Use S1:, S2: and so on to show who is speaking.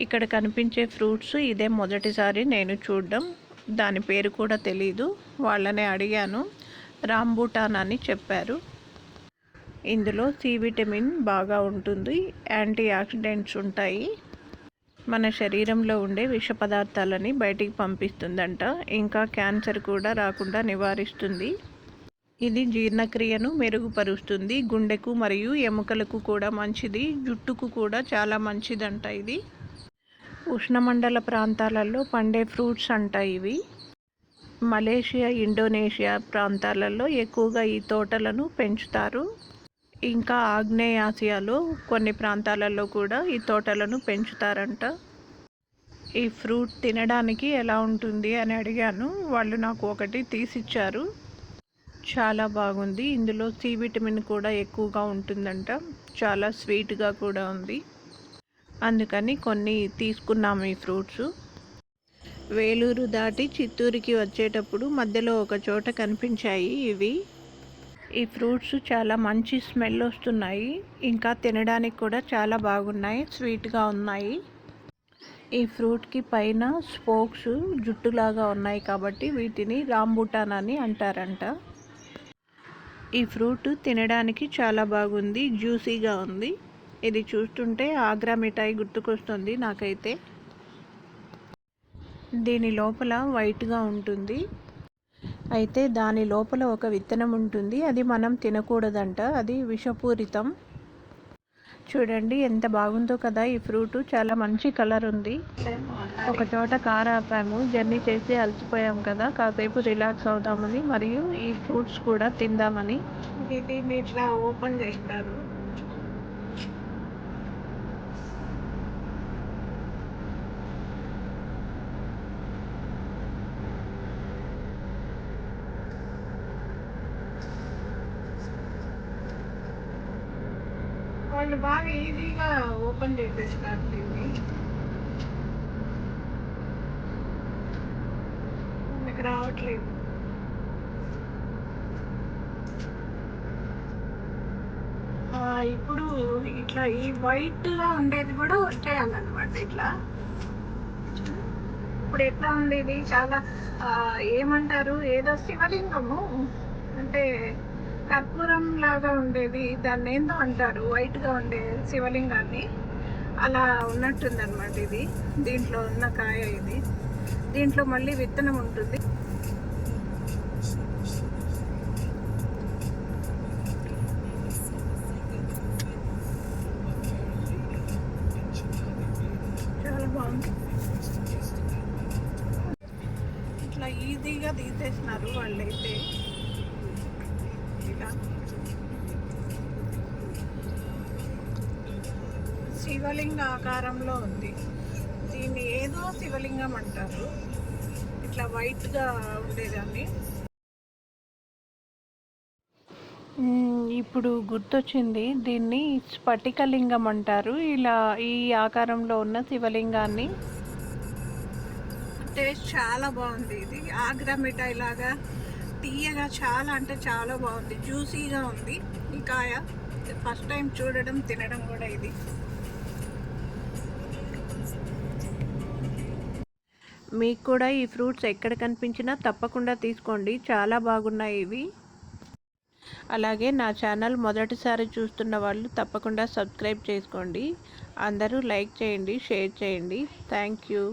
S1: ఇక్కడ కనిపించే ఫ్రూట్స్ ఇదే మొదటిసారి నేను చూడడం. దాని పేరు కూడా తెలీదు. వాళ్ళనే అడిగాను, రాంబూటాన్ అని చెప్పారు. ఇందులో సి విటమిన్ బాగా ఉంటుంది, యాంటీ ఆక్సిడెంట్స్ ఉంటాయి, మన శరీరంలో ఉండే విష పదార్థాలని బయటికి పంపిస్తుందంట. ఇంకా క్యాన్సర్ కూడా రాకుండా నివారిస్తుంది. ఇది జీర్ణక్రియను మెరుగుపరుస్తుంది, గుండెకు మరియు ఎముకలకు కూడా మంచిది, జుట్టుకు కూడా చాలా మంచిదంట. ఇది ఉష్ణమండల ప్రాంతాలలో పండే ఫ్రూట్స్ అంట ఇవి. మలేషియా, ఇండోనేషియా ప్రాంతాలలో ఎక్కువగా ఈ తోటలను పెంచుతారు. ఇంకా ఆగ్నేయాసియాలో కొన్ని ప్రాంతాలలో కూడా ఈ తోటలను పెంచుతారంట. ఈ ఫ్రూట్ తినడానికి ఎలా ఉంటుంది అని అడిగాను. వాళ్ళు నాకు ఒకటి తీసిచ్చారు. చాలా బాగుంది. ఇందులో సి విటమిన్ కూడా ఎక్కువగా ఉంటుందంట. చాలా స్వీట్గా కూడా ఉంది. అందుకని కొన్ని తీసుకున్నాము ఈ ఫ్రూట్స్. వేలూరు దాటి చిత్తూరుకి వచ్చేటప్పుడు మధ్యలో ఒక చోట కనిపించాయి ఇవి. ఈ ఫ్రూట్స్ చాలా మంచి స్మెల్ వస్తున్నాయి. ఇంకా తినడానికి కూడా చాలా బాగున్నాయి, స్వీట్గా ఉన్నాయి. ఈ ఫ్రూట్కి పైన స్పోక్స్ జుట్టులాగా ఉన్నాయి కాబట్టి వీటిని రాంబుటాన్ అని అంటారంట. ఈ ఫ్రూట్ తినడానికి చాలా బాగుంది, జ్యూసీగా ఉంది. ఇది చూస్తుంటే ఆగ్రా మిఠాయి గుర్తుకొస్తుంది నాకైతే. దీని లోపల వైట్గా ఉంటుంది. అయితే దాని లోపల ఒక విత్తనం ఉంటుంది. అది మనం తినకూడదంట, అది విషపూరితం. చూడండి ఎంత బాగుందో కదా ఈ ఫ్రూట్. చాలా మంచి కలర్ ఉంది. ఒక చోట కార్ ఆపాము, జర్నీ చేసి అలసిపోయాం కదా, కాసేపు రిలాక్స్ అవుదామని మరియు ఈ ఫ్రూట్స్ కూడా తిందామని. దీన్ని ఇట్లా ఓపెన్ చేస్తారు. వాళ్ళు బాగా ఈజీగా ఓపెన్ చేసేస్తారు దీన్ని. మనకు రావట్లేదు. ఇప్పుడు ఇట్లా ఈ వైట్గా ఉండేది కూడా వచ్చేయాలన్నమాట. ఇట్లా ఇప్పుడు ఎట్లా ఉండేది, చాలా ఏమంటారు, ఏదో శివలింగము అంటే కర్పూరం లాగా ఉండేది, దాన్ని ఏందో అంటారు, వైట్గా ఉండే శివలింగాన్ని. అలా ఉన్నట్టుంది అనమాట ఇది. దీంట్లో ఉన్న కాయ ఇది. దీంట్లో మళ్ళీ విత్తనం ఉంటుంది. చాలా బాగుంది. ఇట్లా ఈజీగా తీసేసినారు వాళ్ళైతే. ఇలా శివలింగ ఆకారంలో ఉంది. దీన్ని ఏదో శివలింగం అంటారు, ఇట్లా వైట్గా ఉండేదాన్ని. ఇప్పుడు గుర్తొచ్చింది, దీన్ని స్ఫటికలింగం అంటారు. ఇలా ఈ ఆకారంలో ఉన్న శివలింగాన్ని. టేస్ట్ చాలా బాగుంది. ఇది ఆగ్రా మిఠాయి లాగా తీయగా, చాలా అంటే చాలా బాగుంది, జ్యూసీగా ఉంది ఈ కాయ. ఫస్ట్ టైం చూడడం, తినడం కూడా ఇది. మీకు కూడా ఈ ఫ్రూట్స్ ఎక్కడ కనిపించినా తప్పకుండా తీసుకోండి, చాలా బాగున్నాయి ఇవి. అలాగే నా ఛానల్ మొదటిసారి చూస్తున్న వాళ్ళు తప్పకుండా సబ్స్క్రైబ్ చేసుకోండి. అందరూ లైక్ చేయండి, షేర్ చేయండి. Thank you.